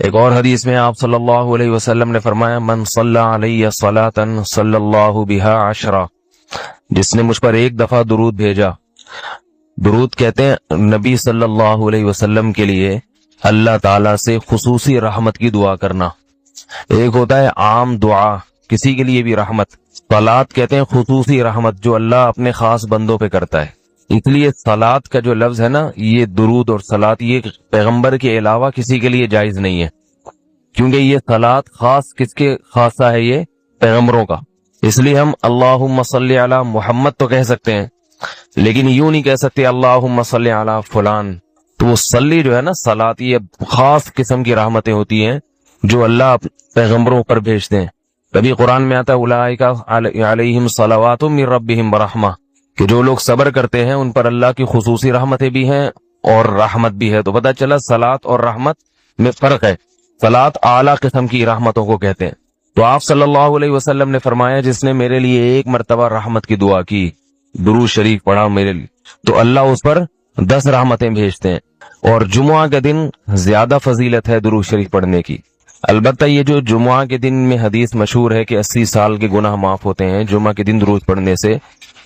एक और हदीस में आप सल्लल्लाहु अलैहि वसल्लम ने फरमाया, मन सल्ला अलैहि सलातन सल्लल्लाहु बिहा अशरा, जिसने मुझ पर एक दफा दुरूद भेजा। दुरूद कहते हैं नबी सल्लल्लाहु अलैहि वसल्लम के लिए अल्लाह ताला से खुसूसी रहमत की दुआ करना। एक होता है आम दुआ, किसी के लिए भी रहमत। सलात कहते हैं खुसूसी रहमत, जो अल्लाह अपने खास बंदों पे करता है। इसलिए सलात का जो लफ्ज है ना, ये दुरूद और सलात, ये पैगंबर के अलावा किसी के लिए जायज नहीं है, क्योंकि ये सलात खास किसके खासा है, ये पैगंबरों का। इसलिए हम अल्लाहुम्मा सल्ली अला मुहम्मद तो कह सकते हैं, लेकिन यूं नहीं कह सकते अल्लाहुम्मा सल्ली अला फुलान। तो वो सल्ली जो है ना, सलात, ये खास किस्म की रहमतें होती हैं जो अल्लाह पैगंबरों पर भेजते हैं। कभी कुरान में आता है उलाइका अलैहिम सलावातुम मिर रब्बिहिम रहमा, कि जो लोग सब्र करते हैं उन पर अल्लाह की खुसूसी रहमतें भी हैं और रहमत भी है। तो पता चला सलात और रहमत में फर्क है। सलात आला किस्म की रहमतों को कहते हैं। तो आप सल्लल्लाहु अलैहि वसल्लम ने फरमाया, जिसने मेरे लिए एक मर्तबा रहमत की दुआ की, दुरूद शरीफ पढ़ा मेरे लिए, तो अल्लाह उस पर 10 रहमतें भेजते हैं। और जुमुआ के दिन ज्यादा फजीलत है दुरूद शरीफ पढ़ने की। अलबत्ता ये जो जुमुआ के दिन में हदीस मशहूर है कि 80 साल के गुनाह माफ होते हैं जुम्मा के दिन दुरूद पढ़ने से,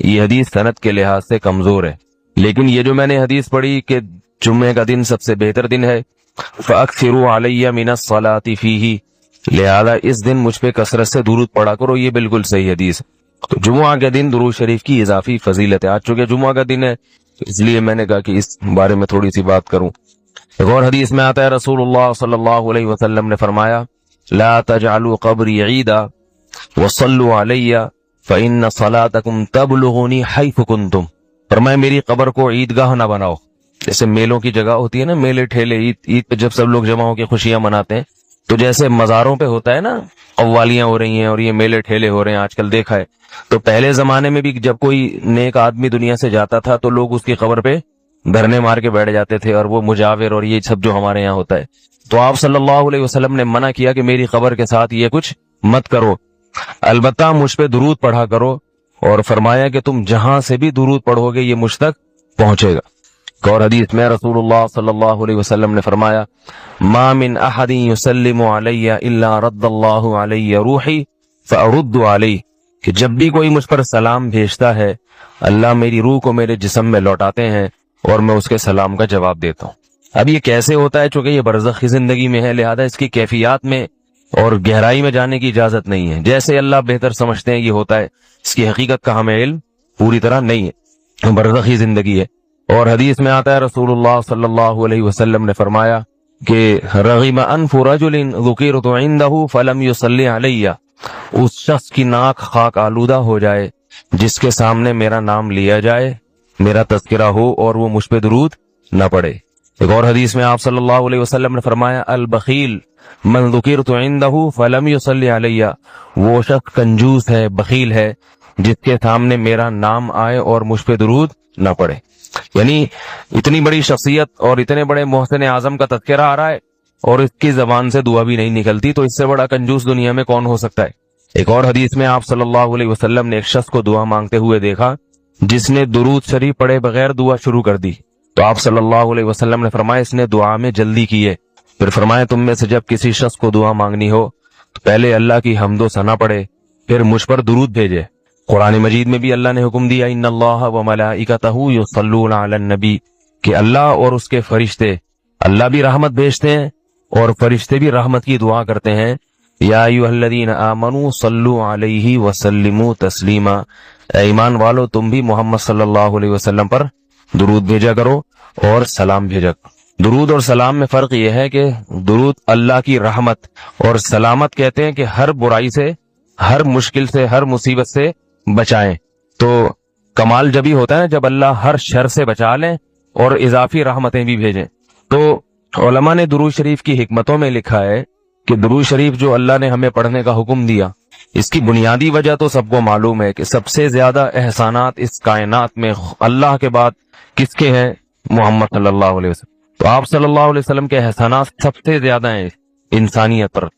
ये हदीस सनद के लिहाज से कमजोर है। लेकिन ये जो मैंने हदीस पढ़ी कि जुम्मे का दिन सबसे बेहतर दिन है, फअक्सिरू अलैया मिनस सलाती फीही, लिहाजा इस दिन मुझ पे कसरत से दुरूद पढ़ा करो, ये बिल्कुल सही हदीस। तो जुमुआ के दिन दुरूद शरीफ की इजाफी फजीलत है। आज चूंकि जुमुआ का दिन है, इसलिए मैंने कहा कि इस बारे में थोड़ी सी बात करूं। एक और हदीस में आता है, रसूलुल्लाह सल्लल्लाहु अलैहि वसल्लम ने फरमाया, ला तजअलू कब्री ईदा वसल्लू अलैया फइन्न सलातकुम तबलुगुनी हैथु कुंतुम। फरमाया मेरी कब्र को ईदगाह ना बनाओ। जैसे मेलों की जगह होती है ना, मेले ठेले, ईद पे जब सब लोग जमा होकर खुशियां मनाते हैं, तो जैसे मजारों पे होता है ना, कव्वालियां हो रही हैं और ये मेले ठेले हो रहे हैं, आजकल देखा है। तो पहले जमाने में भी जब कोई नेक आदमी दुनिया से जाता था तो लोग उसकी कब्र पे धरने मार के बैठ जाते थे, और वो मुजाविर और ये सब जो हमारे यहाँ होता है। तो आप सल्लल्लाहु अलैहि वसल्लम ने मना किया कि मेरी कब्र के साथ ये कुछ मत करो, अलबत्ता मुझ पे दुरूद पढ़ा करो। और फरमाया कि तुम जहां से भी दुरूद पढ़ोगे ये मुझ तक पहुंचेगा। और हदीस में रसूलुल्लाह सल्लल्लाहु अलैहि वसल्लम ने फरमाया, मा मिन अहदिन युसल्लिमु अलैया इल्ला रद्दल्लाहु अलैया रूही फअरुद्दु अलैहि, कि जब भी कोई मुझ पर सलाम भेजता है, अल्लाह मेरी रूह को मेरे जिस्म में लौटाते हैं और मैं उसके सलाम का जवाब देता हूँ। अब ये कैसे होता है, चूंकि ये बरज़ख की जिंदगी में है, लिहाजा इसकी कैफियत में और गहराई में जाने की इजाजत नहीं है। जैसे अल्लाह बेहतर समझते हैं ये होता है, इसकी हकीकत का हमें इल्म पूरी तरह नहीं है, बरज़ख की जिंदगी है। और हदीस में आता है, रसूलुल्लाह सल्लल्लाहु अलैहि वसल्लम ने फरमाया कि रग़िम अनफु रजुलिन ज़ुकिरतु इंदहु फलम युसल्ली अलैया, उस शख्स की नाक खाक आलूदा हो जाए जिसके सामने मेरा नाम लिया जाए, मेरा तज़किरा हो और वो मुझ पे दुरूद न पढ़े। एक और हदीस में आप सल्लल्लाहु अलैहि वसल्लम ने फरमाया, अल बखील मन ज़ुकिरतु इंदहु फलम युसल्ली अलैया, वो शख्स कंजूस है, बखील है, जिसके सामने मेरा नाम आए और मुझ पे दुरूद न पढ़े। यानी इतनी बड़ी शख्सियत और इतने बड़े मोहसिन आजम का तज़किरा आ रहा है और इसकी जबान से दुआ भी नहीं निकलती, तो इससे बड़ा कंजूस दुनिया में कौन हो सकता है। एक और हदीस में आप सल्लल्लाहु अलैहि वसल्लम ने एक शख्स को दुआ मांगते हुए देखा जिसने दुरूद शरीफ पढ़े बगैर दुआ शुरू कर दी। तो आप सल्लल्लाहु अलैहि वसल्लम ने फरमाया, इसने दुआ में जल्दी की है। फिर फरमाया, तुम में से जब किसी शख्स को दुआ मांगनी हो तो पहले अल्लाह की हम्दो सना पढ़े, फिर मुझ पर दुरूद भेजे। कुरान मजीद में भी अल्लाह ने हुक्म दिया, इन्नल्लाह व मलाइकतहु युसल्लूना अलन नबी, कि अल्लाह और उसके फरिश्ते, अल्लाह भी रहमत भेजते हैं और फरिश्ते भी रहमत की दुआ करते हैं। या अय्युहल्लज़ीना आमनू सल्लू अलैहि वसल्लिमू तस्लीमा, ईमान वालो तुम भी मोहम्मद सल्लल्लाहु अलैहि वसल्लम पर दुरूद भेजा करो और सलाम भेजा करो। दुरूद और सलाम में फर्क यह है कि दुरूद अल्लाह की रहमत और सलामत कहते हैं कि हर बुराई से, हर मुश्किल से, हर मुसीबत से बचाएं। तो कमाल जब ही होता है जब अल्लाह हर शर से बचा लें और इजाफी रहमतें भी भेजें। तो उलमा ने दुरूद शरीफ की हिकमतों में लिखा है कि दुरूद शरीफ जो अल्लाह ने हमें पढ़ने का हुक्म दिया, इसकी बुनियादी वजह तो सबको मालूम है कि सबसे ज्यादा एहसानात इस कायनात में अल्लाह के बाद किसके हैं? मोहम्मद सल्लल्लाहु अलैहि वसल्लम। तो आप सल्लल्लाहु अलैहि वसल्लम के एहसानात सबसे ज्यादा हैं इंसानियत पर।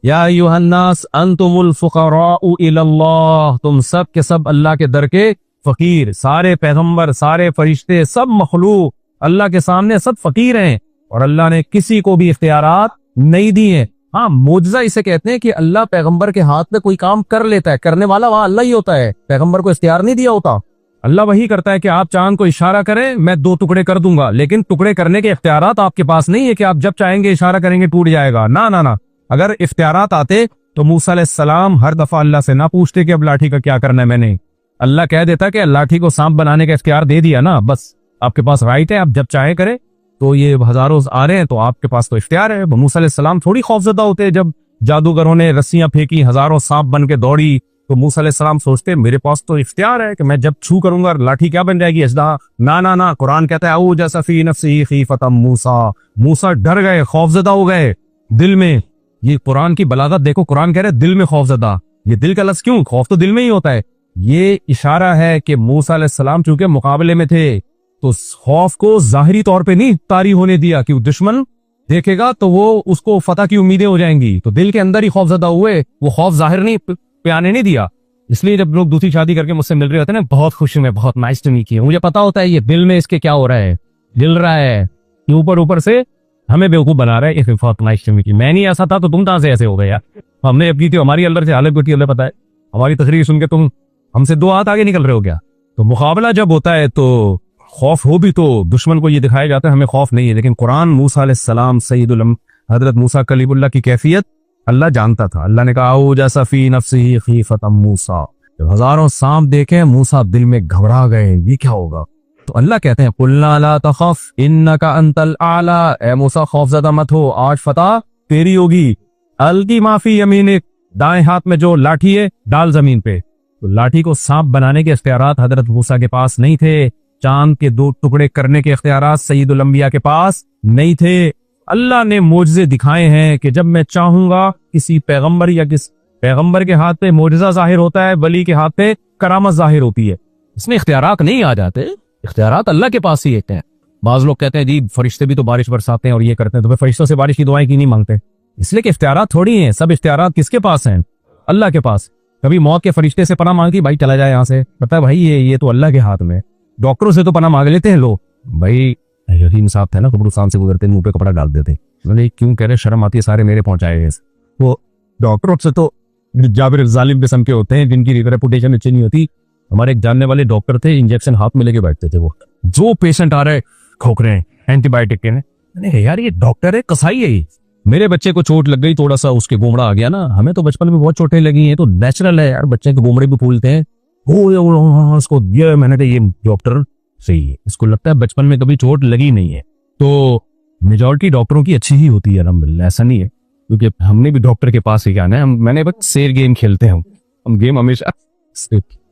या अय्युहन्नास अंतुमुल फुक़राउ इलल्लाह, तुम सब के सब अल्लाह के दर के फकीर। सारे पैगंबर, सारे फरिश्ते, सब मखलूक अल्लाह के सामने सब फकीर हैं और अल्लाह ने किसी को भी इख्तियारात नहीं दी है। हाँ, मोजजा इसे कहते हैं कि अल्लाह पैगंबर के हाथ में कोई काम कर लेता है, करने वाला वहां अल्लाह ही होता है, पैगंबर को इख्तियार नहीं दिया होता। अल्लाह वही करता है कि आप चांद को इशारा करें, मैं 2 टुकड़े कर दूंगा, लेकिन टुकड़े करने के इख्तियारात आपके पास नहीं है कि आप जब चाहेंगे इशारा करेंगे टूट जाएगा। ना ना ना, अगर इख्तियारात आते तो मूसा अलैहिस्सलाम हर दफा अल्लाह से ना पूछते कि अब लाठी का क्या करना है मैंने। अल्लाह कह देता कि लाठी को सांप बनाने का इख्तियार दे दिया ना, बस आपके पास राइट है, आप जब चाहे करें। तो ये हजारों आ रहे हैं तो आपके पास तो इख्तियार है। मूसा अलैहिस्सलाम थोड़ी खौफजदा होते जब जादूगरों ने रस्सियां फेंकी, हजारों सांप बन के दौड़ी, तो मूसा अलैहिस्सलाम सोचते मेरे पास तो इख्तियार है कि मैं जब छू करूंगा लाठी क्या बन जाएगी, अजदा। ना ना ना, कुरान कहता है औजस फी नफ्सी खीफतम मूसा, मूसा डर गए, खौफजदा हो गए दिल में। ये कुरान की बलागत देखो, कुरान कह रहे दिल में खौफजदा। ये दिल का लफ्ज क्यों, खौफ तो दिल में ही होता है। ये इशारा है कि मूसा अलैहिस्सलाम चूंकि मुकाबले में थे तो खौफ को जाहिरी तौर पे नहीं तारी होने दिया कि दुश्मन देखेगा तो वो उसको फतह की उम्मीदें हो जाएंगी, तो दिल के अंदर ही खौफजदा हुए, वो खौफ जाहिर नहीं पे आने नहीं दिया। इसलिए जब लोग दूसरी शादी करके मुझसे मिल रहे होते हैं ना, बहुत खुशी में, बहुत नाइस टू मीट यू, मुझे पता होता है ये दिल में इसके क्या हो रहा है, दिल रहा है, ऊपर ऊपर से हमें बेवकूफ बना रहा है। ये बहुत नाइस टू मीट यू, मैं नहीं ऐसा था तो तुम कहां से ऐसे हो गए यार। हमने अब की थी, हमारी अंदर से हालत गुटी, अल्लाह पता है, हमारी तकरीर सुन के तुम हमसे 2 हाथ आगे निकल रहे हो क्या। तो मुकाबला जब होता है तो खौफ हो भी तो दुश्मन को ये दिखाया जाता है हमें खौफ नहीं है, लेकिन कुरान मूसा अलैहिस्सलाम सैयदुल हजरत मूसा कलीमुल्लाह की कैफियत अल्लाह जानता था। अल्लाह ने कहा औजस फी नफ्सिही खीफतम मूसा, जब हजारों सांप देखे मूसा दिल में घबरा गए, ये क्या होगा। तो अल्लाह कहते हैं कुल्ना ला तखफ इन्नका अंतल आला, ए मूसा खौफजदा मत हो, आज फतह तेरी होगी। अलकी माफी यमीनिक, दाएं हाथ में जो लाठी है डाल जमीन पे। तो लाठी को सांप बनाने के इख्तियारात हजरत मूसा के पास नहीं थे, चांद के 2 टुकड़े करने के इख्तियारात सैयदुल अंबिया के पास नहीं थे। अल्लाह ने मोजज़े दिखाए हैं कि जब मैं चाहूंगा किसी पैगंबर या किस पैगंबर के हाथ पे मोजज़ा जाहिर होता है, वली के हाथ पे करामत जाहिर होती है। इसमें इख्तियारात नहीं आ जाते, इख्तियारात अल्लाह के पास ही होते हैं। बाज लोग कहते हैं जी फरिश्ते भी तो बारिश बरसाते हैं और ये करते हैं, तो फिर फरिश्तों से बारिश की दुआएं की नहीं मांगते, इसलिए कि इख्तियारात थोड़ी हैं, सब इख्तियारात किसके पास हैं, अल्लाह के पास। कभी मौत के फरिश्ते से पनाह मांगती भाई चला जाए यहाँ से, पता है भाई ये तो अल्लाह के हाथ में। डॉक्टरों से तो पनाह मांग लेते हैं लोग, भाई यकीन साहब थे ना कब्रिस्तान से गुजरते मुंह पे कपड़ा डाल देते, मतलब क्यों कह रहे, शर्म आती है, सारे मेरे पहुंचाए हैं। वो डॉक्टरों से तो जाबिर जालिम किस्म के होते हैं जिनकी रेपुटेशन अच्छी नहीं होती। हमारे एक जानने वाले डॉक्टर थे, इंजेक्शन हाथ में लेके बैठते थे, वो जो पेशेंट आ रहा है खोक रहे हैं एंटीबायोटिक के, मैंने यार ये डॉक्टर है कसाई है ये। मेरे बच्चे को चोट लग गई, थोड़ा सा उसके गोमड़ा आ गया ना, हमें तो बचपन में बहुत चोटें लगी हैं, तो नेचुरल है यार, बच्चे के गोमड़े भी फूलते हैं। उसको ये मैंने कहा ये डॉक्टर सही है, इसको लगता है बचपन में कभी चोट लगी नहीं है। तो मेजॉरिटी डॉक्टरों की अच्छी ही होती है अल्हम्दुलिल्लाह, ऐसा नहीं है, क्योंकि हमने भी डॉक्टर के पास ही जाना है। मैंने बस शेर गेम खेलते हैं हम गेम हमेशा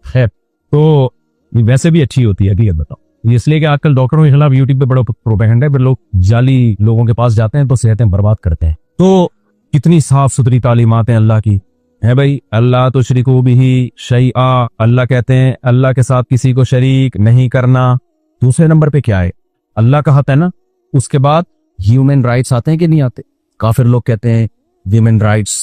खैर, तो वैसे भी अच्छी होती है। ठीक है बताओ, इसलिए कि आजकल डॉक्टरों के खिलाफ यूट्यूब पे बड़ा प्रोपेगेंडा है, फिर लोग जाली लोगों के पास जाते हैं तो सेहतें बर्बाद करते हैं। तो कितनी साफ सुथरी तालीमात हैं अल्लाह की है भाई। अल्लाह तो शरीको बिही शैआ, अल्लाह कहते हैं अल्लाह के साथ किसी को शरीक नहीं करना। दूसरे नंबर पे क्या है, अल्लाह का हक है ना, उसके बाद ह्यूमन राइट्स आते हैं कि नहीं आते। काफिर लोग कहते हैं ह्यूमन राइट्स,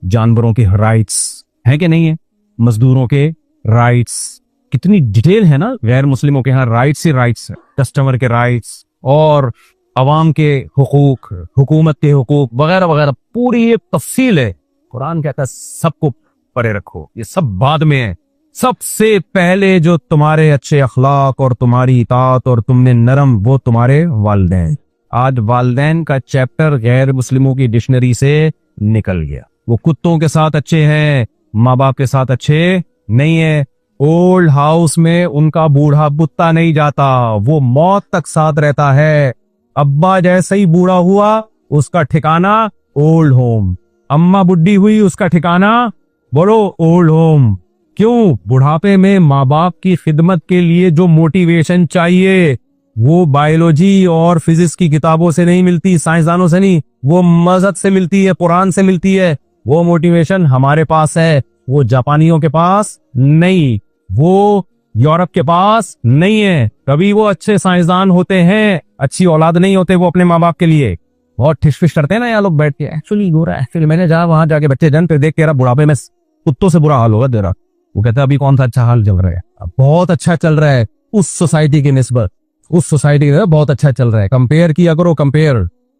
जानवरों के राइट्स हैं कि नहीं है, मजदूरों के राइट्स, कितनी डिटेल है ना। गैर मुस्लिमों के यहाँ राइट्स ही राइट्स है, कस्टमर के राइट्स और अवाम के हुकूक, हुकूमत के हुकूक वगैरह वगैरह, पूरी एक तफसील है। कुरान कहता है सबको परे रखो, ये सब बाद में है। सबसे पहले जो तुम्हारे अच्छे अखलाक और तुम्हारी इताअत और तुमने नरम, वो तुम्हारे वालिदैन। आज वालिदैन का चैप्टर गैर मुस्लिमों की डिक्शनरी से निकल गया। वो कुत्तों के साथ अच्छे हैं, माँ बाप के साथ अच्छे नहीं है। ओल्ड हाउस में उनका बूढ़ा बुत्ता नहीं जाता, वो मौत तक साथ रहता है। अब्बा जैसे ही बूढ़ा हुआ उसका ठिकाना ओल्ड होम, अम्मा बुढ़ी हुई उसका ठिकाना बोलो ओल्ड होम। क्यों, बुढ़ापे में माँ बाप की खिदमत के लिए जो मोटिवेशन चाहिए वो बायोलॉजी और फिजिक्स की किताबों से नहीं मिलती, साइंसदानों से नहीं, वो मजहब से मिलती है, कुरान से मिलती है। वो मोटिवेशन हमारे पास है, वो जापानियों के पास नहीं, वो यूरोप के पास नहीं है। कभी वो अच्छे साइंसदान होते हैं, अच्छी औलाद नहीं होते वो अपने माँ बाप के लिए। बहुत ठिश करते हैं ना यहाँ लोग बैठ के, एक्चुअली हो रहा है, एक्चुअली मैंने जहाँ वहां जाके बच्चे जन पे देख के बुढ़ापे में कुत्तों से बुरा हाल होगा तेरा। वो कहता है अभी कौन सा अच्छा हाल चल रहा है, बहुत अच्छा चल रहा है उस सोसाइटी की निस्बत, उस सोसाइटी के बहुत अच्छा चल रहा है। कंपेयर किया करो, कंपेयर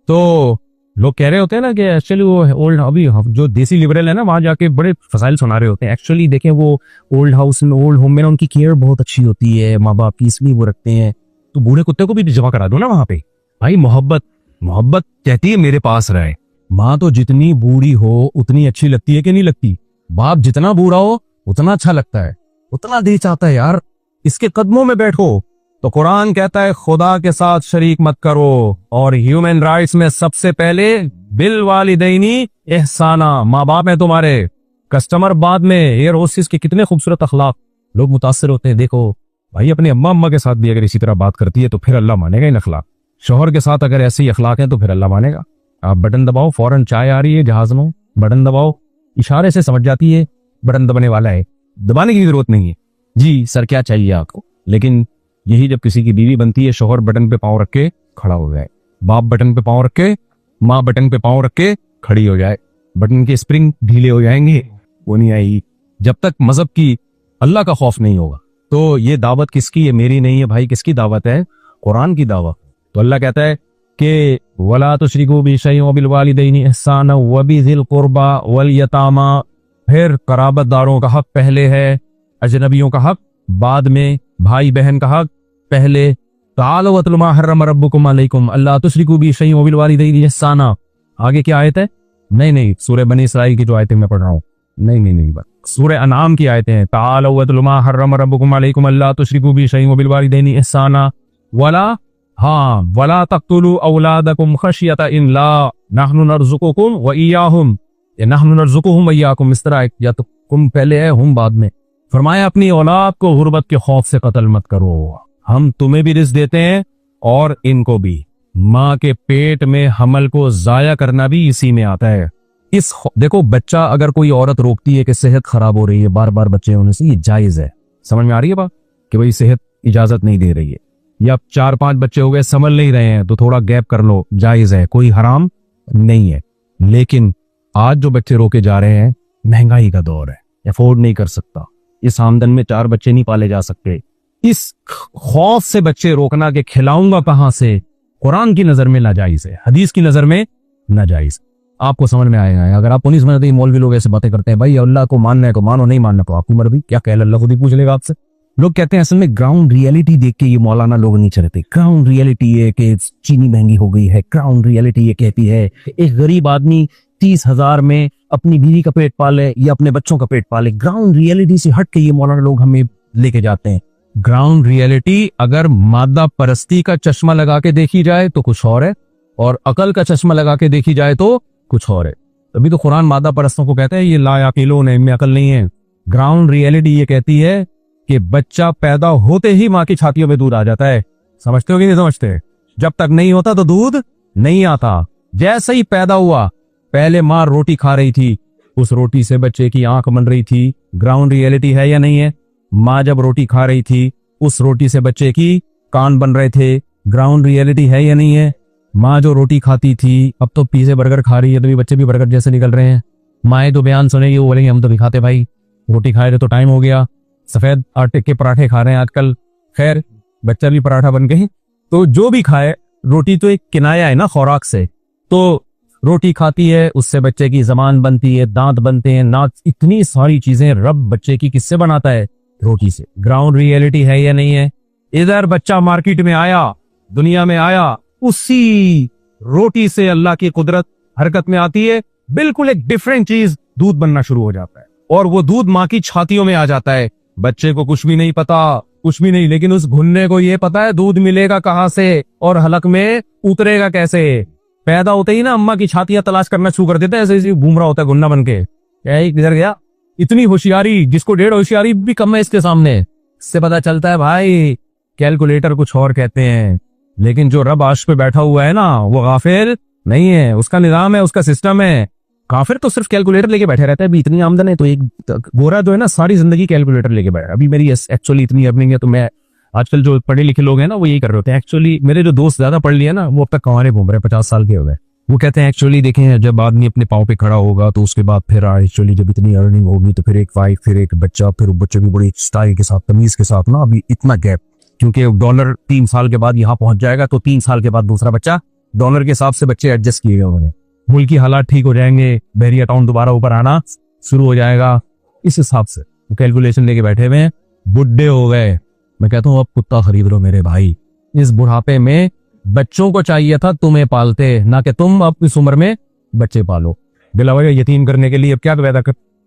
तो लोग कह रहे होते हैं ना कि एक्चुअली वो ओल्ड, अभी जो देसी लिबरल है ना वहां जाके बड़े फसाइल सुना रहे होते हैं। एक्चुअली देखें वो ओल्ड हाउस में, ओल्ड होम में ना उनकी केयर बहुत अच्छी होती है, माँ बाप की इसलिए वो रखते हैं। तो बूढ़े कुत्ते को भी जमा करा दो ना वहां पे भाई। मोहब्बत मोहब्बत कहती है मेरे पास रहे। माँ तो जितनी बूढ़ी हो उतनी अच्छी लगती है कि नहीं लगती? बाप जितना बूढ़ा हो उतना अच्छा लगता है, उतना दिल चाहता है यार इसके कदमों में बैठो। तो कुरान कहता है खुदा के साथ शरीक मत करो। और ह्यूमन राइट्स में सबसे पहले बिल वालिदैनी एहसाना, माँ बाप है तुम्हारे, कस्टमर बाद में। एयर होस्टेस के कितने खूबसूरत अखलाक, लोग मुतासिर होते हैं। देखो भाई अपनी अम्मा के साथ भी अगर इसी तरह बात करती है तो फिर अल्लाह मानेगा इन अखलाक। शोहर के साथ अगर ऐसे ही अखलाक है तो फिर अल्लाह मानेगा। आप बटन दबाओ, फौरन चाय आ रही है जहाज में, बटन दबाओ, इशारे से समझ जाती है बटन दबाने वाला है, दबाने की जरूरत नहीं है। जी सर क्या चाहिए आपको? लेकिन यही जब किसी की बीवी बनती है, शोहर बटन पे पांव रख के खड़ा हो जाए, बाप बटन पे पांव रख के, माँ बटन पे पांव रख के खड़ी हो जाए, बटन के स्प्रिंग ढीले हो जाएंगे, वो नहीं आएगी जब तक मजहब की, अल्लाह का खौफ नहीं होगा। तो ये दावत किसकी है? मेरी नहीं है भाई। किसकी दावत है? कुरान की दावत। तो अल्लाह कहता है कि वला तुशरिकू बिशैइन बिल वालिदैनि इहसाना व बिज़िल कुर्बा वल यतामा। फिर कराबतदारों का हक पहले है, अजनबियों का हक बाद में, भाई बहन का हक पहले। तालो वतलु मा हर्रम रब्बुकुम अलैकुम अल्ला तुशरिकू बिशैइन बिल वालिदैनि इहसाना। आगे क्या आयत है? नहीं सूरह बनी इसराइल की जो आयतें मैं पढ़ रहा हूँ, नहीं सूरह अनाम की आयतें हैं। तालो वतलु मा हर्रम रब्बुकुम अलैकुम अल्ला तुशरिकू बिशैइन बिल वालिदैनि इहसाना वला तक़्तुलू औलादकुम खशियता इमलाक़ नहनु नर्ज़ुकुकुम व इय्याहुम, या नहनु नर्ज़ुकुहुम व इय्याकुम, इस तरह या तो तुम पहले है हम बाद में। फरमाया अपनी औलाद को गुर्बत के खौफ से कत्ल मत करो, हम तुम्हें भी रिज़्क़ देते हैं और इनको भी। माँ के पेट में हमल को जाया करना भी इसी में आता है। देखो बच्चा अगर कोई औरत रोकती है कि सेहत खराब हो रही है बार बार बच्चे होने से, ये जायज है। समझ में आ रही है बात कि भाई सेहत इजाजत नहीं दे रही है, या 4-5 बच्चे हो गए संभल नहीं रहे हैं तो थोड़ा गैप कर लो, जायज है, कोई हराम नहीं है। लेकिन आज जो बच्चे रोके जा रहे हैं, महंगाई का दौर है, अफोर्ड नहीं कर सकता, इस आमदन में 4 बच्चे नहीं पाले जा सकते, इस खौफ से बच्चे रोकना कि खिलाऊंगा कहां से, कुरान की नजर में नाजायज है, हदीस की नजर में नाजायज। आपको समझ में आएगा। अगर आपको नहीं समझते, मौलवी लोग ऐसे बातें करते हैं, भाई अल्लाह को मानना है को मानो, नहीं मानना तो आपकी मर्जी, क्या कह अल्लाह खुद ही पूछ लेगा आपसे। लोग कहते हैं असल में ग्राउंड रियलिटी देख के ये मौलाना लोग नहीं चलते। ग्राउंड रियलिटी है कि चीनी महंगी हो गई है, ग्राउंड रियलिटी ये कहती है एक गरीब आदमी 30,000 में अपनी बीवी का पेट पाले या अपने बच्चों का पेट पाले। ग्राउंड रियलिटी से हट के ये मौलाना लोग हमें लेके जाते हैं। ग्राउंड रियलिटी अगर मादा परस्ती का चश्मा लगा के देखी जाए तो कुछ और है, और अकल का चश्मा लगा के देखी जाए तो कुछ और है। तभी तो कुरान मादा परस्तों को कहता है ये लायाकिलून है, इनमें अकल नहीं है। ग्राउंड रियलिटी ये कहती है कि बच्चा पैदा होते ही माँ की छातियों में दूध आ जाता है। समझते हो कि नहीं समझते? जब तक नहीं होता तो दूध नहीं आता। जैसे ही पैदा हुआ, पहले माँ रोटी खा रही थी, उस रोटी से बच्चे की आंख बन रही थी। ग्राउंड रियलिटी है या नहीं है? माँ जब रोटी खा रही थी, उस रोटी से बच्चे की कान बन रहे थे। ग्राउंड रियलिटी है या नहीं है? माँ जो रोटी खाती थी, अब तो पिज़्ज़ा बर्गर खा रही है, तो भी बच्चे भी बर्गर जैसे निकल रहे हैं। माएँ तो बयान सुनेगी, वो बोलेंगे हम तो नहीं खाते भाई, रोटी खाए थे तो टाइम हो गया, सफेद आटे के पराठे खा रहे हैं आजकल। खैर बच्चा भी पराठा बन गए। तो जो भी खाए, रोटी तो एक किनाया है ना खुराक से। तो रोटी खाती है, उससे बच्चे की जबान बनती है, दांत बनते हैं, नाक, इतनी सारी चीजें रब बच्चे की किससे बनाता है? रोटी से। ग्राउंड रियलिटी है या नहीं है? इधर बच्चा मार्केट में आया, दुनिया में आया, उसी रोटी से अल्लाह की कुदरत हरकत में आती है, बिल्कुल एक डिफरेंट चीज दूध बनना शुरू हो जाता है, और वो दूध माँ की छातियों में आ जाता है। बच्चे को कुछ भी नहीं पता, कुछ भी नहीं, लेकिन उस भुन्ने को ये पता है दूध मिलेगा कहां से और हलक में उतरेगा कैसे। पैदा होते ही ना अम्मा की छातियां तलाश करना शुरू कर देता है, ऐसे घूम रहा होता है गुन्ना बन के, क्या किधर गया। इतनी होशियारी, जिसको 1.5 होशियारी भी कम है इसके सामने। इससे पता चलता है भाई कैलकुलेटर कुछ और कहते हैं, लेकिन जो रब आर्श पे बैठा हुआ है ना, वो गाफिल नहीं है, उसका निजाम है, उसका सिस्टम है। काफिर तो सिर्फ कैलकुलेटर लेके बैठे रहता है। अभी इतनी आमदन है तो एक गोरा जो है ना सारी जिंदगी कैलकुलेटर लेके बैठा। अभी मेरी एक्चुअली इतनी अर्निंग है, तो मैं आजकल जो पढ़े लिखे लोग हैं ना वो यही कर रहे होते हैं। एक्चुअली मेरे जो दोस्त ज्यादा पढ़ लिए ना, वो अब तक कमारे घूम रहे हैं, 50 साल के हो गए। वो कहते हैं एक्चुअली देखें, जब आदमी अपने पाँव पे खड़ा होगा तो उसके बाद फिर एक्चुअली जब इतनी अर्निंग होगी तो फिर एक वाइफ, फिर एक बच्चा, फिर बच्चे भी बड़ी स्टाइल के साथ, तमीज के साथ ना। अभी इतना गैप, क्योंकि डॉलर 3 साल के बाद यहाँ पहुंच जाएगा, तो 3 साल के बाद दूसरा बच्चा, डॉलर के हिसाब से बच्चे एडजस्ट किए गए उन्होंने। मुल्क की हालात ठीक हो जाएंगे, बहरी अकाउंट दोबारा ऊपर आना शुरू हो जाएगा। इस हिसाब से कैलकुलेशन लेके बैठे हुए हैं, बुढ़े हो गए। मैं कहता हूँ अब कुत्ता खरीद लो मेरे भाई। इस बुढ़ापे में बच्चों को चाहिए था तुम्हें पालते, ना कि तुम अब इस उम्र में बच्चे पालो। बिलावल यतीम करने के लिए अब क्या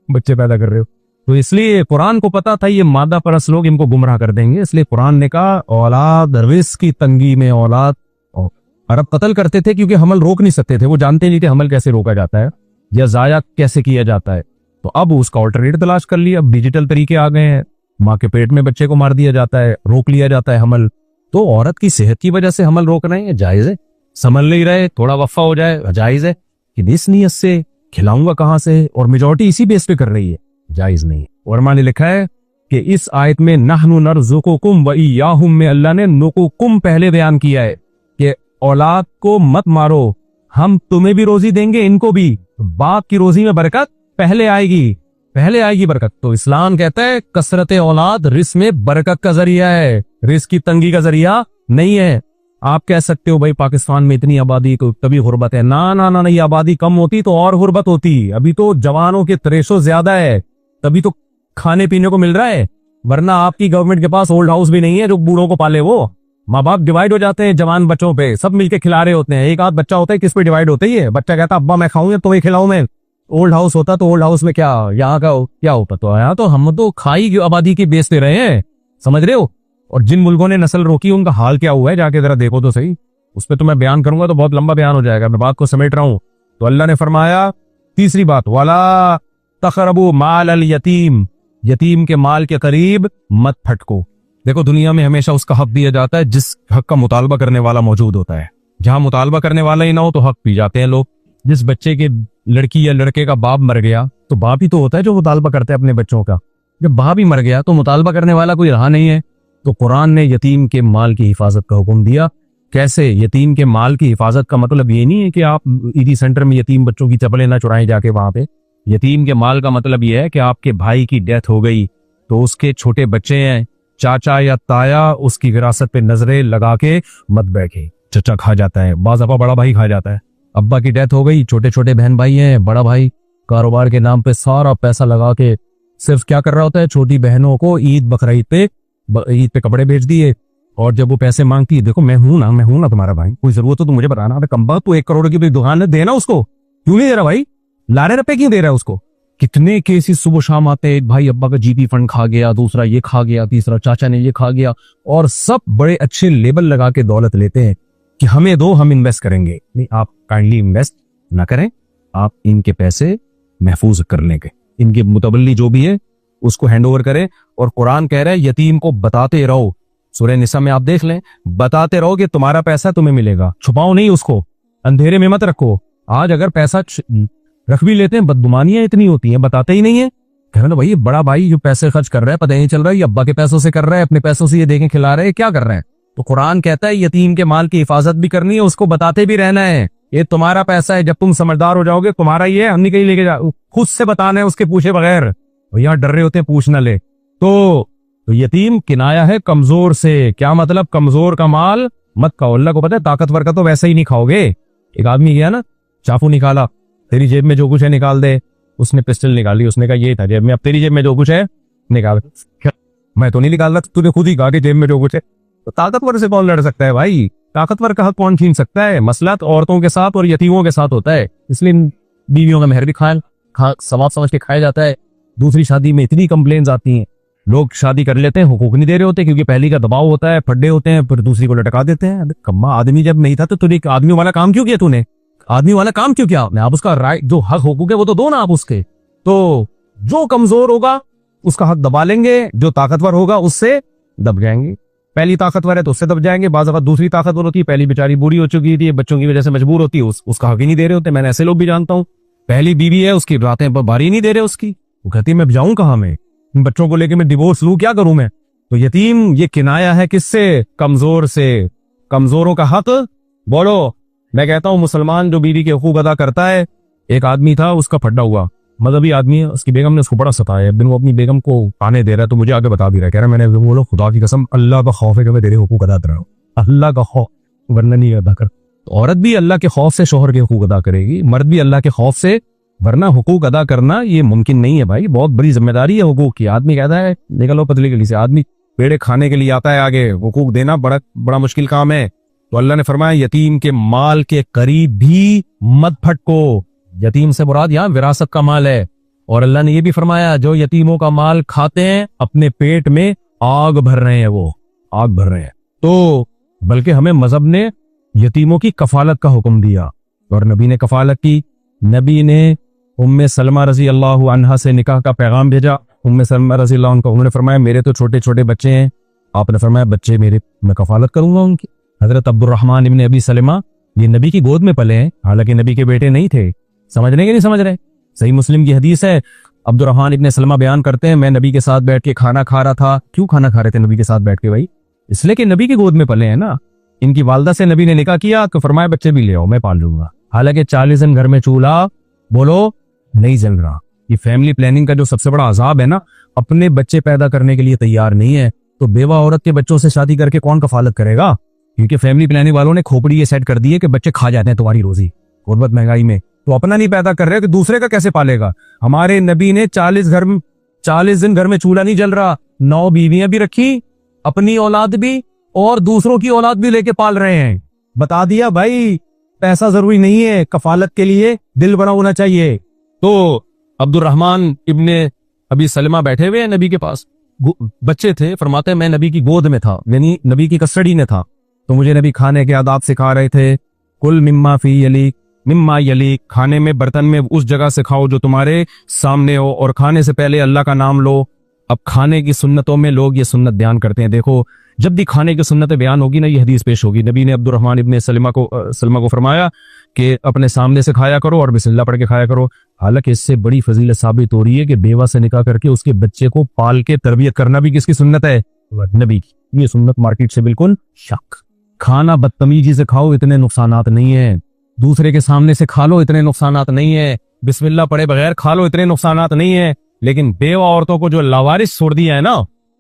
बच्चे पैदा कर रहे हो। तो इसलिए कुरान को पता था ये मादा परस्त लोग इनको गुमराह कर देंगे, इसलिए कुरान ने कहा औलाद रिस्क की तंगी में औलाद। अरब कत्ल करते थे क्योंकि हमल रोक नहीं सकते थे, वो जानते नहीं थे हमल कैसे रोका जाता है या जाया कैसे किया जाता है। तो अब उसका ऑल्टरनेट तलाश कर लिया, अब डिजिटल तरीके आ गए हैं, माँ के पेट में बच्चे को मार दिया जाता है, रोक लिया जाता है हमल। तो औरत की सेहत की वजह से हमल रोक रहे हैं, जायज है। संभल नहीं रहे, थोड़ा वफा हो जाए, जायज है। कि इस नियत से खिलाऊंगा कहां से, और मेजोरिटी इसी बेस पे कर रही है, जायज नहीं है। और मैंने लिखा है कि इस आयत में नहनु नरज़ुकुकुम व इय्याहुम में अल्लाह ने नुकुकुम पहले बयान किया है कि औलाद को मत मारो, हम तुम्हें भी रोजी देंगे, इनको भी। बाप की रोजी में बरकत पहले आएगी बरकत। तो इस्लाम कहता है कसरत औलाद रिस्क में बरकत का जरिया है, रिस्क की तंगी का जरिया नहीं है। आप कह सकते हो भाई पाकिस्तान में इतनी आबादी को तभी गुर्बत है, ना ना ना नहीं, आबादी कम होती तो और गुर्बत होती। अभी तो जवानों के त्रेशो ज्यादा है, तभी तो खाने पीने को मिल रहा है। वरना आपकी गवर्नमेंट के पास ओल्ड हाउस भी नहीं है जो बूढ़ों को पाले। वो माँ बाप डिवाइड हो जाते हैं जवान बच्चों पे, सब मिलके खिला रहे होते हैं। एक आध बच्चा होता है किस पे डिवाइड होता ही है, बच्चा कहता अब्बा मैं खाऊं या तो खिलाऊं मैं। ओल्ड हाउस होता तो ओल्ड हाउस में क्या यहाँ का क्या होता, तो यहाँ तो हम तो खाई आबादी की बेचते रहे हैं, समझ रहे हो। और जिन मुल्कों ने नस्ल रोकी उनका हाल क्या हुआ है जाके जरा देखो तो सही। उस पर तो मैं बयान करूंगा तो बहुत लंबा बयान हो जाएगा, मैं बात को समेट रहा हूं। तो अल्लाह ने फरमाया तीसरी बात, वाला तक़रबू माल अल यतीम, यतीम के माल के करीब मत फटको। देखो दुनिया में हमेशा उसका हक दिया जाता है जिस हक का मुतालबा करने वाला मौजूद होता है। जहां मुतालबा करने वाला ही ना हो तो हक पी जाते हैं लोग। जिस बच्चे के लड़की या लड़के का बाप मर गया तो बाप ही तो होता है जो मुतालबा करता है अपने बच्चों का। जब बाप ही मर गया तो मुतालबा करने वाला कोई रहा नहीं है। तो कुरान ने यतीम के माल की हिफाजत का हुक्म दिया। कैसे? यतीम के माल की हिफाजत का मतलब ये नहीं है कि आप ईदी सेंटर में यतीम बच्चों की चप्पलें ना चुराएं जाके वहां पे। यतीम के माल का मतलब यह है कि आपके भाई की डेथ हो गई तो उसके छोटे बच्चे हैं, चाचा या ताया उसकी विरासत पे नजरें लगा के मत बैठे। चचा खा जाता है, बाज़ दफा बड़ा भाई खा जाता है। अब्बा की डेथ हो गई, छोटे छोटे बहन भाई हैं, बड़ा भाई कारोबार के नाम पे सारा पैसा लगा के सिर्फ क्या कर रहा होता है, छोटी बहनों को ईद बकरीद पे कपड़े बेच दिए। और जब वो पैसे मांगती है, देखो मैं हूं ना तुम्हारा भाई, कोई जरूरत हो तो मुझे बताना। अबे कम्बा, तू 1 करोड़ की दुकान है, देना उसको, क्यों नहीं दे रहा भाई? लारे रुपए क्यों दे रहा है उसको? कितने केसेस सुबह शाम आते हैं, भाई अब्बा का जीपी फंड खा गया, दूसरा ये खा गया, तीसरा चाचा ने ये खा गया, और सब बड़े अच्छे लेबल लगा के दौलत लेते हैं कि हमें दो, हम इन्वेस्ट करेंगे। नहीं, आप काइंडली इन्वेस्ट ना करें, आप इनके पैसे महफूज कर लेंगे, इनके मुतबल्ली जो भी है उसको हैंड ओवर करें। और कुरान कह रहा है यतीम को बताते रहो, सूरह निसा में आप देख लें, बताते रहो कि तुम्हारा पैसा तुम्हें मिलेगा, छुपाओ नहीं उसको, अंधेरे में मत रखो। आज अगर पैसा रख भी लेते हैं, बदगुमानियां इतनी होती हैं, बताते ही नहीं है। कह रहे भाई ये बड़ा भाई जो पैसे खर्च कर रहा है, पता नहीं चल रहा है ये अब्बा के पैसों से कर रहा है, अपने पैसों से ये देखें खिला रहे हैं, क्या कर रहे हैं। तो कुरान कहता है यतीम के माल की हिफाजत भी करनी है, उसको बताते भी रहना है, ये तुम्हारा पैसा है, जब तुम समझदार हो जाओगे तुम्हारा ही है, हम नहीं कहीं लेके जा, खुद से बताना है उसके पूछे बगैर। यहाँ डर रहे होते हैं पूछ ना ले। तो यतीम किनाया है कमजोर से। क्या मतलब? कमजोर का माल मत खाओ। अल्लाह को पता है ताकतवर का तो वैसे ही नहीं खाओगे। एक आदमी गया ना, चाकू निकाला, तेरी जेब में जो कुछ है निकाल दे। उसने पिस्टल निकाली, उसने कहा ये था जेब में, अब तेरी जेब में जो कुछ है निकाल। मैं तो नहीं निकाल रहा, तूने खुद ही कहा कि जेब में जो कुछ है। तो ताकतवर से कौन लड़ सकता है भाई? ताकतवर का हक कौन छीन सकता है? मसला तो औरतों के साथ और यतीमों के साथ होता है, इसलिए बीवियों का मेहर भी सवाब समझ के खाया जाता है। दूसरी शादी में इतनी कंप्लेंट्स आती हैं, लोग शादी कर लेते हैं, हुकूक नहीं दे रहे होते क्योंकि पहली का दबाव होता है, फड्डे होते हैं, फिर दूसरी को लटका देते हैं। कम्मा, आदमी जब नहीं था तो तूने आदमी वाला काम क्यों किया? तूने आदमी वाला काम क्यों किया? आप उसका राइट, जो हक हुकूक है वो तो दो ना आप उसके। तो जो कमजोर होगा उसका हक दबा लेंगे, जो ताकतवर होगा उससे दब जाएंगे। पहली ताकतवर है तो उससे दब जाएंगे, बाज़ वक्त दूसरी ताकतवर होती है, पहली बेचारी बूढ़ी हो चुकी थी, बच्चों की वजह से मजबूर होती है, उसका हक ही नहीं दे रहे होते। मैंने ऐसे लोग भी जानता हूँ, पहली बीवी है उसकी रातें बारी नहीं दे रहे उसकी, वो कहती है मैं जाऊं कहां, मैं बच्चों को लेके मैं डिवोर्स लूं, क्या करूं मैं? तो यतीम ये किनाया है किससे? कमजोर से। कमजोरों का हक बोलो। मैं कहता हूं मुसलमान जो बीवी के हुकूक अदा करता है, एक आदमी था उसका फड्डा हुआ, मजहबी आदमी है, उसकी बेगम ने उसको बड़ा सताया। एक दिन वो अपनी बेगम को आने दे रहा है तो मुझे आगे बता भी रहा है, कह रहा मैंने बोलो खुदा की कसम अल्लाह का खौफ है कि मैं तेरे हुकूक अदा कर रहा हूँ, अल्लाह का खौफ, वरना नहीं अदा कर। तो औरत भी अल्लाह के खौफ से शोहर के हुकूक अदा करेगी, मर्द भी अल्लाह के खौफ से, वरना हुकूक अदा करना ये मुमकिन नहीं है भाई, बहुत बड़ी जिम्मेदारी है हुकूक की। आदमी कहता है निकलो पतली गली से, आदमी पेड़े खाने के लिए आता है आगे, हुकूक देना बड़ा बड़ा मुश्किल काम है। तो अल्लाह ने फरमाया यतीम के माल के करीब भी मत फटको। यतीम से मुराद यहाँ विरासत का माल है। और अल्लाह ने यह भी फरमाया जो यतीमों का माल खाते हैं अपने पेट में आग भर रहे हैं, वो आग भर रहे हैं। तो बल्कि हमें मजहब ने यतीमों की कफालत का हुक्म दिया और नबी ने कफालत की। नबी ने उम्मे सलमा रजी अल्लाह अन्हा से निकाह का पैगाम भेजा। उम्मे सलमा रजी अल्लाह अन्हा, उन्होंने फरमाया मेरे तो छोटे छोटे बच्चे हैं, आपने फरमाया बच्चे मेरे, मैं कफालत करूंगा उनकी। हजरत अब्दुर्रहमान इब्ने अबी सलमा ये नबी की गोद में पले हैं, हालांकि नबी के बेटे नहीं थे। समझ रहे कि नहीं समझ रहे? सही मुस्लिम की हदीस है, अब्दुर्रहमान इब्ने सलमा बयान करते हैं मैं नबी के साथ बैठ के खाना खा रहा था। क्यों खाना खा रहे थे नबी के साथ बैठ के भाई? इसलिए कि नबी की गोद में पले हैं ना। इनकी वालदा से नबी ने निकाह किया तो फरमाया बच्चे भी ले आओ, मैं पाल लूंगा। हालांकि 40 दिन घर में चूल्हा बोलो नहीं जल रहा। ये फैमिली प्लानिंग का जो सबसे बड़ा अजाब है ना, अपने बच्चे पैदा करने के लिए तैयार नहीं है तो बेवा औरत के बच्चों से शादी करके कौन कफालत करेगा? क्योंकि फैमिली प्लानिंग वालों ने खोपड़ी ये सेट कर दी है कि बच्चे खा जाते हैं तुम्हारी रोजी गुर्बत महंगाई में, तो अपना नहीं पैदा कर रहे कि दूसरे का कैसे पालेगा? हमारे नबी ने 40 दिन घर में चूल्हा नहीं जल रहा, 9 बीवियां भी रखी, अपनी औलाद भी और दूसरों की औलाद भी लेके पाल रहे हैं। बता दिया भाई पैसा जरूरी नहीं है, कफालत के लिए दिल बना होना चाहिए। तो अब्दुर्रहमान इब्ने अबी सलमा बैठे हुए हैं नबी के पास, बच्चे थे, फरमाते हैं मैं नबी की गोद में था, यानी नबी की कस्टडी में था। तो मुझे नबी खाने के आदाब सिखा रहे थे, कुल मिम्मा यली, खाने में बर्तन में उस जगह से खाओ जो तुम्हारे सामने हो, और खाने से पहले अल्लाह का नाम लो। अब खाने की सुन्नतों में लोग ये सुन्नत बयान करते हैं। देखो जब भी खाने की सुन्नतें बयान होगी ना, ये हदीस पेश होगी। नबी ने अब्दुर्रहमान इब्ने सलमा को फरमाया कि अपने सामने से खाया करो और बिस्मिल्लाह पढ़ के खाया करो। हालांकि इससे बड़ी फजीलत साबित हो रही है कि बेवा से निकाह करके उसके बच्चे को पाल के तरबियत करना भी किसकी सुन्नत है? नबी की। ये सुन्नत मार्केट से बिल्कुल शक। खाना बदतमीजी से खाओ, इतने नुकसानात नहीं है। दूसरे के सामने से खा लो, इतने नुकसानात नहीं है। बिस्मिल्लाह पढ़े बगैर खा लो, इतने नुकसानात नहीं है। लेकिन बेवा औरतों को जो लावारिस छोड़ दिया है ना,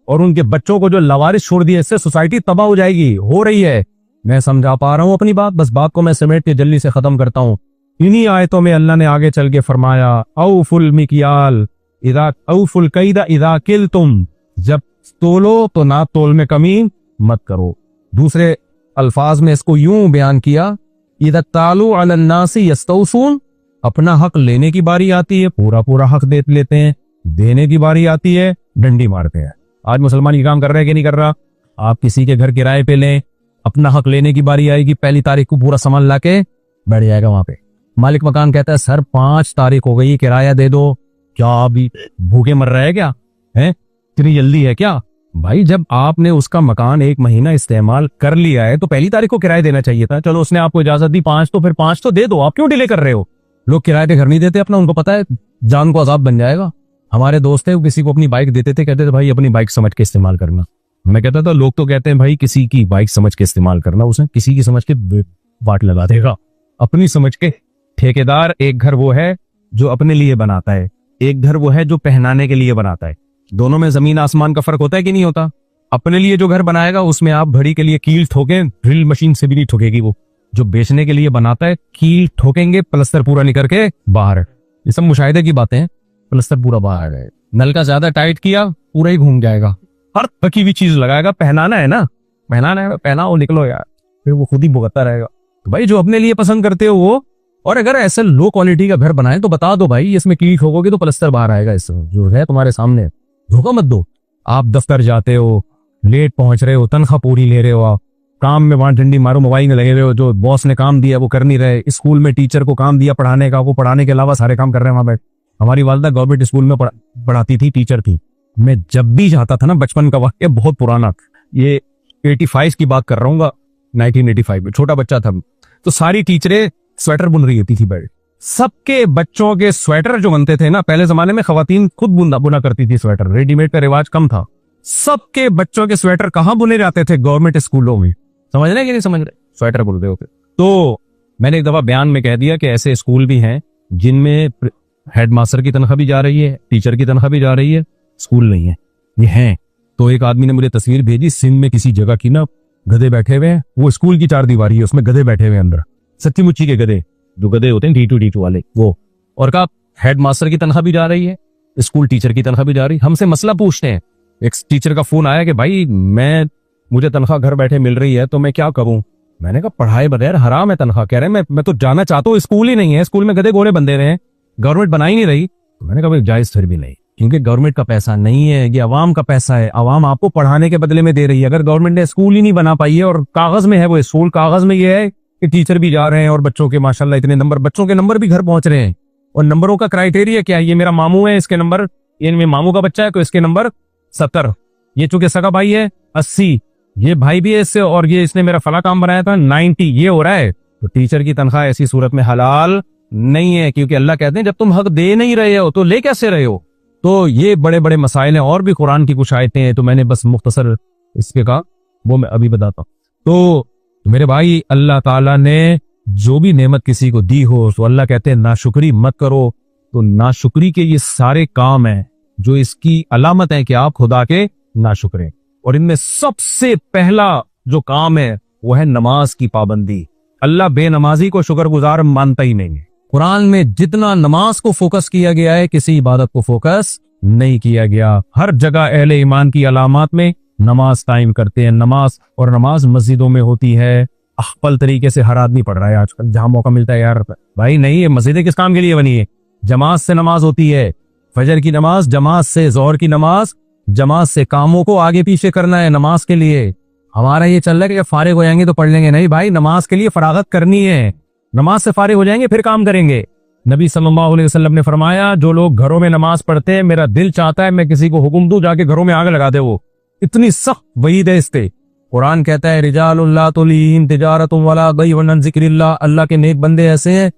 और उनके बच्चों को जो लावारिस छोड़ दिया, इससे सोसाइटी तबाह हो जाएगी, हो रही है। मैं समझा पा रहा हूं अपनी बात, बस बात को मैं समेट के जल्दी से खत्म करता हूं। इन्हीं आयतों में अल्लाह ने आगे चल के फरमाया औफुल मिकियाल इदा औफुल कैदा इदा किलतुम, जब तोलो तो ना तोल में कमी मत करो। दूसरे अल्फाज में इसको यूं बयान किया, इदा तालू अलन नासी यस्तौसून, अपना हक लेने की बारी आती है पूरा पूरा हक दे लेते हैं, देने की बारी आती है डंडी मारते हैं। आज मुसलमान ये काम कर रहे हैं कि नहीं कर रहा? आप किसी के घर किराए पे लें, अपना हक लेने की बारी आएगी, पहली तारीख को पूरा सामान लाके बैठ जाएगा वहां पे। मालिक मकान कहता है सर 5 तारीख हो गई, किराया दे दो। क्या अभी भूखे मर रहे हैं क्या? है इतनी जल्दी है क्या? भाई जब आपने उसका मकान 1 महीना इस्तेमाल कर लिया है तो पहली तारीख को किराया देना चाहिए था। चलो उसने आपको इजाजत दी 5, तो फिर 5 तो दे दो, आप क्यों डिले कर रहे हो? लोग किराए पे घर नहीं देते अपना, उनको पता है जान को अजाब बन जाएगा। हमारे दोस्त है, वो किसी को अपनी बाइक देते थे, कहते थे भाई अपनी बाइक समझ के इस्तेमाल करना। मैं कहता था लोग तो कहते हैं भाई किसी की बाइक समझ के इस्तेमाल करना, उसने किसी की समझ के वाट लगा देगा, अपनी समझ के। ठेकेदार एक घर वो है जो अपने लिए बनाता है, एक घर वो है जो पहनाने के लिए बनाता है। दोनों में जमीन आसमान का फर्क होता है कि नहीं होता? अपने लिए जो घर बनाएगा उसमें आप भड़ी के लिए कील ठोके, ड्रिल मशीन से भी नहीं ठोकेगी वो। जो बेचने के लिए बनाता है कील ठोकेंगे, प्लस्तर पूरा निकल के बाहर। ये सब मुशाहिदे की बातें हैं। प्लस्तर पूरा बाहर है, नलका ज्यादा टाइट किया पूरा ही घूम जाएगा, हर थकी हुई चीज लगाएगा। पहनाना है ना, पहनाना है, पहनाओ निकलो यार, फिर वो खुद ही भुगतता रहेगा। तो भाई जो अपने लिए पसंद करते हो वो, और अगर ऐसे लो क्वालिटी का घर बनाए तो बता दो भाई इसमें कील ठोकोगे तो प्लस्तर बाहर आएगा। इस जो है तुम्हारे सामने, धोखा मत दो। आप दफ्तर जाते हो, लेट पहुंच रहे हो, तनख्वाह पूरी ले रहे हो, आप काम में वहां डंडी मारो, मोबाइल में लगे हुए हो, जो बॉस ने काम दिया वो कर नहीं रहे। स्कूल में टीचर को काम दिया पढ़ाने का, वो पढ़ाने के अलावा सारे काम कर रहे हैं वहां बैठ। हमारी वालदा गवर्नमेंट स्कूल में पढ़ाती थी, टीचर थी। मैं जब भी जाता था ना, बचपन का वाक्य बहुत पुराना, ये 85 की बात कर रहा हूँ, 1985 में छोटा बच्चा था, तो सारी टीचरें स्वेटर बुन रही होती थी बैठ। सबके बच्चों के स्वेटर जो बनते थे ना, पहले जमाने में खवातीन खुद बुना करती थी स्वेटर, रेडीमेड का रिवाज कम था। सबके बच्चों के स्वेटर कहाँ बुने जाते थे? गवर्नमेंट स्कूलों में। समझ रहे कि नहीं समझ रहे? स्वेटर बुनते होते। तो मैंने एक दफा बयान में कह दिया कि ऐसे स्कूल भी हैं जिनमें हेडमास्टर की तनख्वाह भी जा रही है, टीचर की तनख्वाह भी जा रही है, स्कूल नहीं है, ये हैं। तो एक आदमी ने मुझे तस्वीर भेजी, सिंध में किसी जगह की ना गधे बैठे हुए हैं, वो स्कूल की 4 दीवारी है, उसमें गधे बैठे हुए अंदर। सच्ची मुच्ची के गधे, जो गधे होते हैं D2 वाले वो। और कहा हेड मास्टर की तनख्वाह भी जा रही है, स्कूल टीचर की तनख्वाह भी जा रही है। हमसे मसला पूछते हैं। एक टीचर का फोन आया कि भाई मुझे तनख्वाह घर बैठे मिल रही है तो मैं क्या करूं। मैंने कहा पढ़ाए बगैर हराम है तनख्वाह। कह रहे हैं मैं तो जाना चाहता हूँ, स्कूल ही नहीं है, स्कूल में गधे गोरे बंदे रहे हैं, गवर्नमेंट बना ही नहीं रही। तो मैंने कहा भाई जायज फिर भी नहीं, क्योंकि गवर्नमेंट का पैसा नहीं है, ये अवाम का पैसा है, अवाम आपको पढ़ाने के बदले में दे रही है। अगर गवर्नमेंट ने स्कूल ही नहीं बना पाई है और कागज में है वो स्कूल, कागज में ये है कि टीचर भी जा रहे हैं और बच्चों के माशाल्लाह इतने नंबर, बच्चों के नंबर भी घर पहुंच रहे हैं। और नंबरों का क्राइटेरिया क्या है, ये मेरा मामू है इसके नंबर, ये मेरे मामू का बच्चा है तो इसके नंबर 70, ये चूंकि सगा भाई है 80, ये भाई भी है इससे, और ये इसने मेरा फला काम बनाया था 90, ये हो रहा है। तो टीचर की तनख्वाह ऐसी सूरत में हलाल नहीं है, क्योंकि अल्लाह कहते हैं जब तुम हक दे नहीं रहे हो तो ले कैसे रहे हो। तो ये बड़े बड़े मसाइल हैं, और भी कुरान की कुछ आयतें हैं, तो मैंने बस मुख्तसर इसके कहा, वो मैं अभी बताता हूँ। तो मेरे भाई अल्लाह ताला ने जो भी नेमत किसी को दी हो तो अल्लाह कहते हैं नाशुक्री मत करो। तो नाशुक्री के ये सारे काम हैं जो इसकी अलामत है कि आप खुदा के नाशुक्र हैं। और इनमें सबसे पहला जो काम है वो है नमाज की पाबंदी। अल्लाह बेनमाजी को शुक्रगुजार मानता ही नहीं है। कुरान में जितना नमाज को फोकस किया गया है, किसी इबादत को फोकस नहीं किया गया। हर जगह अहले ईमान की अलामत में नमाज कायम करते हैं, नमाज, और नमाज मस्जिदों में होती है। अखपल तरीके से हर आदमी पढ़ रहा है आजकल, जहां मौका मिलता है। यार भाई नहीं, ये मस्जिदें किस काम के लिए बनी है? जमात से नमाज होती है, फजर की नमाज जमात से, जोहर की नमाज जमात से। कामों को आगे पीछे करना है नमाज के लिए। हमारा ये चल रहा है कि जब फारिग हो जाएंगे तो पढ़ लेंगे, नहीं भाई, नमाज के लिए फरागत करनी है। नमाज से फारिग हो जाएंगे फिर काम करेंगे। नबी सल्लल्लाहु अलैहि वसल्लम ने फरमाया जो लोग घरों में नमाज पढ़ते हैं, मेरा दिल चाहता है मैं किसी को हुक्म दूं जाके घरों में आग लगा दे। वो इतनी सख्त वईद है इससे। कुरान कहता है रिजालुल्लाह तुलीहिम तिजारतुम वला बैउन अन जिक्रिल्लाह, अल्लाह के नेक बंदे ऐसे हैं